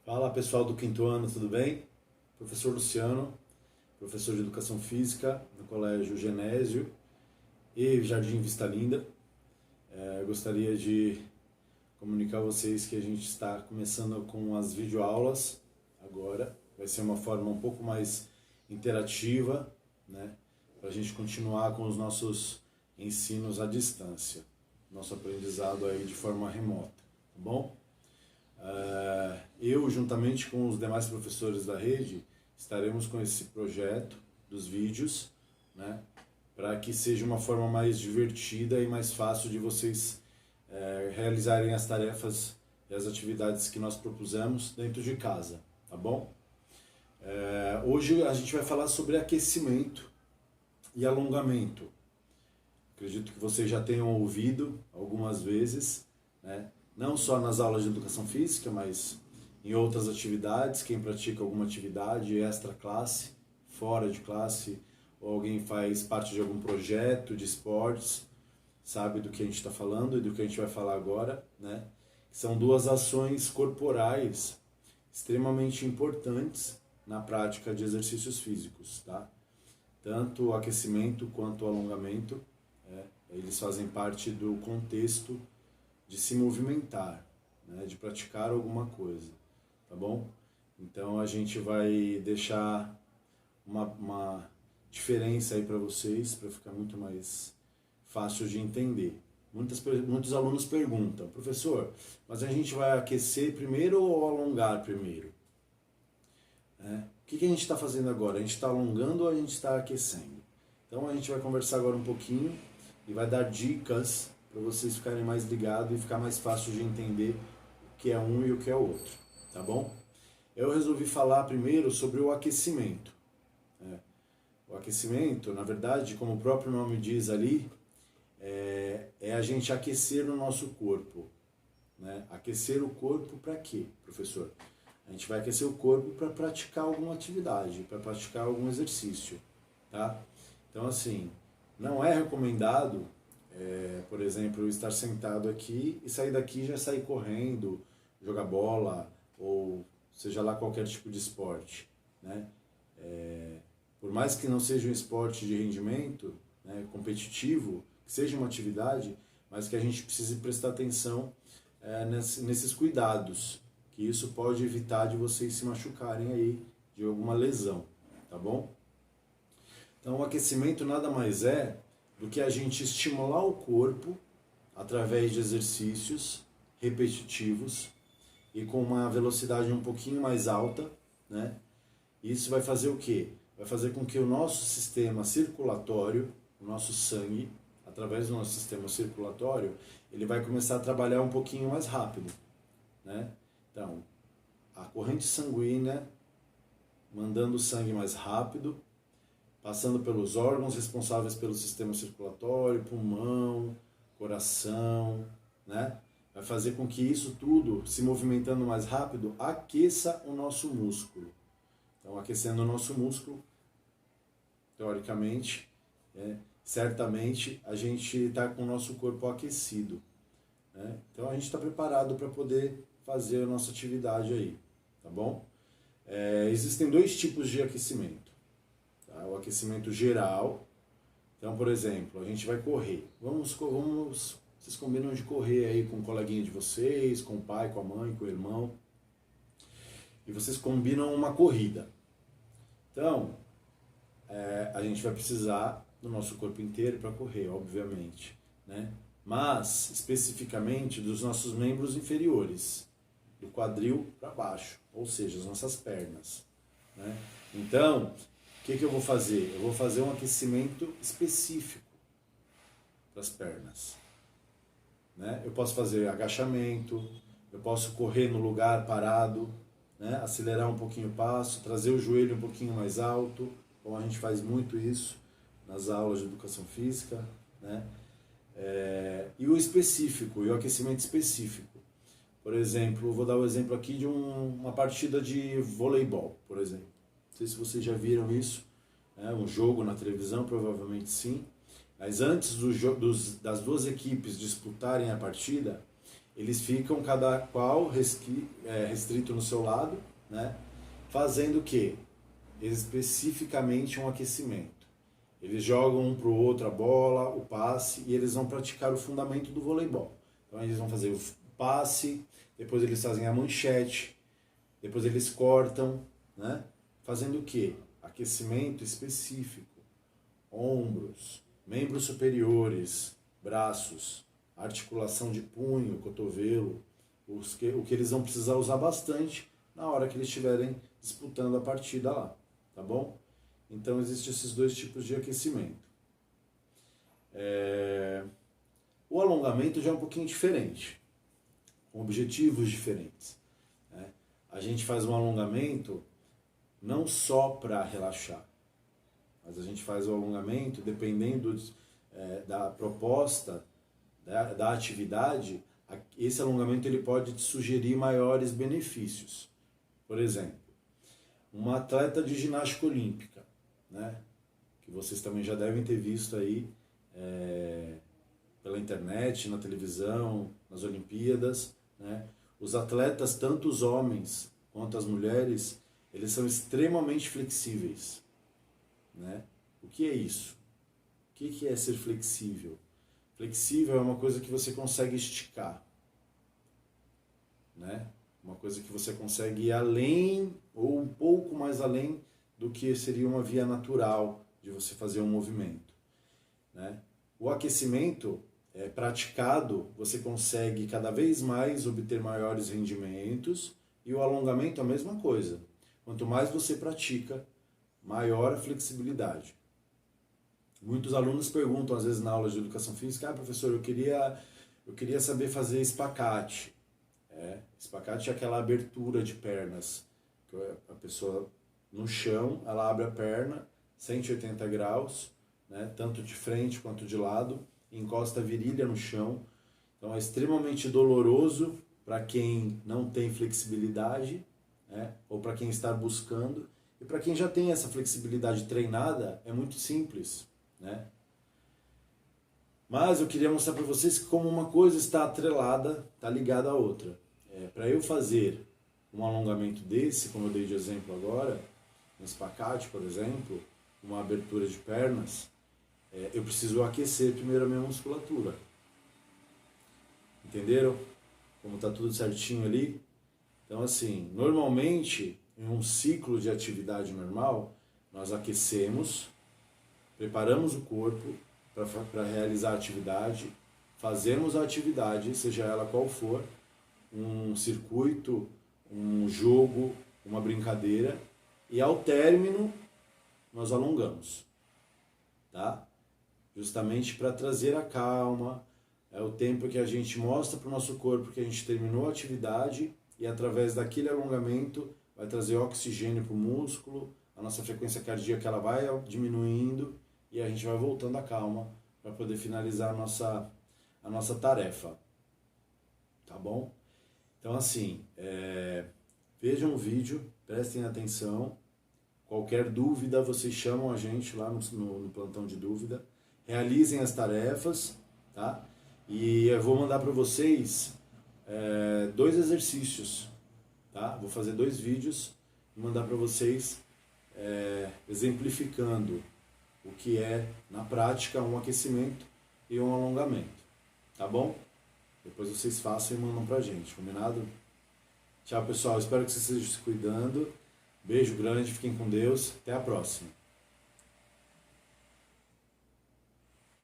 Fala pessoal do quinto ano, tudo bem? Professor Luciano, professor de Educação Física no Colégio Genésio e Jardim Vista Linda. Gostaria de comunicar a vocês que a gente está começando com as videoaulas agora. Vai ser uma forma um pouco mais interativa, né? Para a gente continuar com os nossos ensinos à distância, nosso aprendizado aí de forma remota, tá bom? Eu, juntamente com os demais professores da rede, estaremos com esse projeto dos vídeos, né, para que seja uma forma mais divertida e mais fácil de vocês realizarem as tarefas e as atividades que nós propusemos dentro de casa, tá bom? Hoje a gente vai falar sobre aquecimento e alongamento. Acredito que vocês já tenham ouvido algumas vezes, né? Não só nas aulas de educação física, mas em outras atividades. Quem pratica alguma atividade extra classe, fora de classe, ou alguém faz parte de algum projeto de esportes, sabe do que a gente está falando e do que a gente vai falar agora, né? São duas ações corporais extremamente importantes na prática de exercícios físicos, tá? Tanto o aquecimento quanto o alongamento, eles fazem parte do contexto de se movimentar, né, de praticar alguma coisa, tá bom? Então a gente vai deixar uma diferença aí para vocês, para ficar muito mais fácil de entender. Muitos alunos perguntam, professor, mas a gente vai aquecer primeiro ou alongar primeiro? O que a gente está fazendo agora? A gente está alongando ou a gente está aquecendo? Então a gente vai conversar agora um pouquinho e vai dar dicas para vocês ficarem mais ligados e ficar mais fácil de entender o que é um e o que é o outro, tá bom? Eu resolvi falar primeiro sobre o aquecimento. O aquecimento, na verdade, como o próprio nome diz ali, é a gente aquecer o nosso corpo, né? Aquecer o corpo para quê, professor? A gente vai aquecer o corpo para praticar alguma atividade, para praticar algum exercício, tá? Então, assim, não é recomendado, por exemplo, eu estar sentado aqui e sair daqui e já sair correndo, jogar bola, ou seja lá qualquer tipo de esporte, né? Por mais que não seja um esporte de rendimento, né, competitivo, que seja uma atividade, mas que a gente precise prestar atenção nesses cuidados, que isso pode evitar de vocês se machucarem aí de alguma lesão, tá bom? Então o aquecimento nada mais é do que a gente estimular o corpo através de exercícios repetitivos e com uma velocidade um pouquinho mais alta, né? Isso vai fazer o quê? Vai fazer com que o nosso sistema circulatório, o nosso sangue, através do nosso sistema circulatório, ele vai começar a trabalhar um pouquinho mais rápido, né? Então, a corrente sanguínea mandando o sangue mais rápido, passando pelos órgãos responsáveis pelo sistema circulatório, pulmão, coração, né? Vai fazer com que isso tudo, se movimentando mais rápido, aqueça o nosso músculo. Então, aquecendo o nosso músculo, teoricamente, certamente, a gente está com o nosso corpo aquecido, né? Então, a gente está preparado para poder fazer a nossa atividade aí, tá bom? Existem dois tipos de aquecimento. O aquecimento geral. Então, por exemplo, a gente vai correr. Vocês combinam de correr aí com o coleguinha de vocês, com o pai, com a mãe, com o irmão. E vocês combinam uma corrida. Então, a gente vai precisar do nosso corpo inteiro para correr, obviamente, né? Mas, especificamente, dos nossos membros inferiores, do quadril para baixo, ou seja, as nossas pernas, né? Então, o que eu vou fazer? Eu vou fazer um aquecimento específico para as pernas, né? Eu posso fazer agachamento, eu posso correr no lugar parado, né? Acelerar um pouquinho o passo, trazer o joelho um pouquinho mais alto, como a gente faz muito isso nas aulas de educação física, né? E o específico, e o aquecimento específico. Por exemplo, vou dar o exemplo aqui de uma partida de voleibol, por exemplo. Não sei se vocês já viram isso, um jogo na televisão, provavelmente sim. Mas antes das duas equipes disputarem a partida, eles ficam cada qual restrito no seu lado, né? Fazendo o quê? Especificamente um aquecimento. Eles jogam um para o outro a bola, o passe, e eles vão praticar o fundamento do voleibol. Então eles vão fazer o passe, depois eles fazem a manchete, depois eles cortam, né? Fazendo o quê? Aquecimento específico. Ombros, membros superiores, braços, articulação de punho, cotovelo, o que eles vão precisar usar bastante na hora que eles estiverem disputando a partida lá, tá bom? Então existem esses dois tipos de aquecimento. O alongamento já é um pouquinho diferente, com objetivos diferentes, né? A gente faz um alongamento não só para relaxar, mas a gente faz o alongamento dependendo da proposta, da atividade. Esse alongamento ele pode te sugerir maiores benefícios. Por exemplo, uma atleta de ginástica olímpica, né, que vocês também já devem ter visto aí pela internet, na televisão, nas Olimpíadas, né? Os atletas, tanto os homens quanto as mulheres, eles são extremamente flexíveis, né? O que é isso? O que é ser flexível? Flexível é uma coisa que você consegue esticar, né? Uma coisa que você consegue ir além, ou um pouco mais além do que seria uma via natural de você fazer um movimento, né? O aquecimento praticado, você consegue cada vez mais obter maiores rendimentos, e o alongamento é a mesma coisa. Quanto mais você pratica, maior a flexibilidade. Muitos alunos perguntam, às vezes, na aula de educação física: professor, eu queria saber fazer espacate. Espacate é aquela abertura de pernas, que a pessoa no chão, ela abre a perna 180 graus, né, tanto de frente quanto de lado, e encosta a virilha no chão. Então é extremamente doloroso para quem não tem flexibilidade, né, ou para quem está buscando. E para quem já tem essa flexibilidade treinada, é muito simples, né? Mas eu queria mostrar para vocês que como uma coisa está atrelada, está ligada à outra. Para eu fazer um alongamento desse, como eu dei de exemplo agora, um espacate, por exemplo, uma abertura de pernas, eu preciso aquecer primeiro a minha musculatura. Entenderam? Como está tudo certinho ali? Então, assim, normalmente, em um ciclo de atividade normal, nós aquecemos, preparamos o corpo para realizar a atividade, fazemos a atividade, seja ela qual for, um circuito, um jogo, uma brincadeira, e ao término nós alongamos, tá? Justamente para trazer a calma, é o tempo que a gente mostra para o nosso corpo que a gente terminou a atividade, e através daquele alongamento vai trazer oxigênio para o músculo, a nossa frequência cardíaca ela vai diminuindo e a gente vai voltando à calma para poder finalizar a nossa tarefa, tá bom? Então assim, vejam o vídeo, prestem atenção, qualquer dúvida vocês chamam a gente lá no plantão de dúvida, realizem as tarefas, tá? E eu vou mandar para vocês 2 exercícios, tá? Vou fazer 2 vídeos e mandar para vocês exemplificando o que é, na prática, um aquecimento e um alongamento, tá bom? Depois vocês façam e mandam pra gente, combinado? Tchau, pessoal. Espero que vocês estejam se cuidando. Beijo grande, fiquem com Deus. Até a próxima.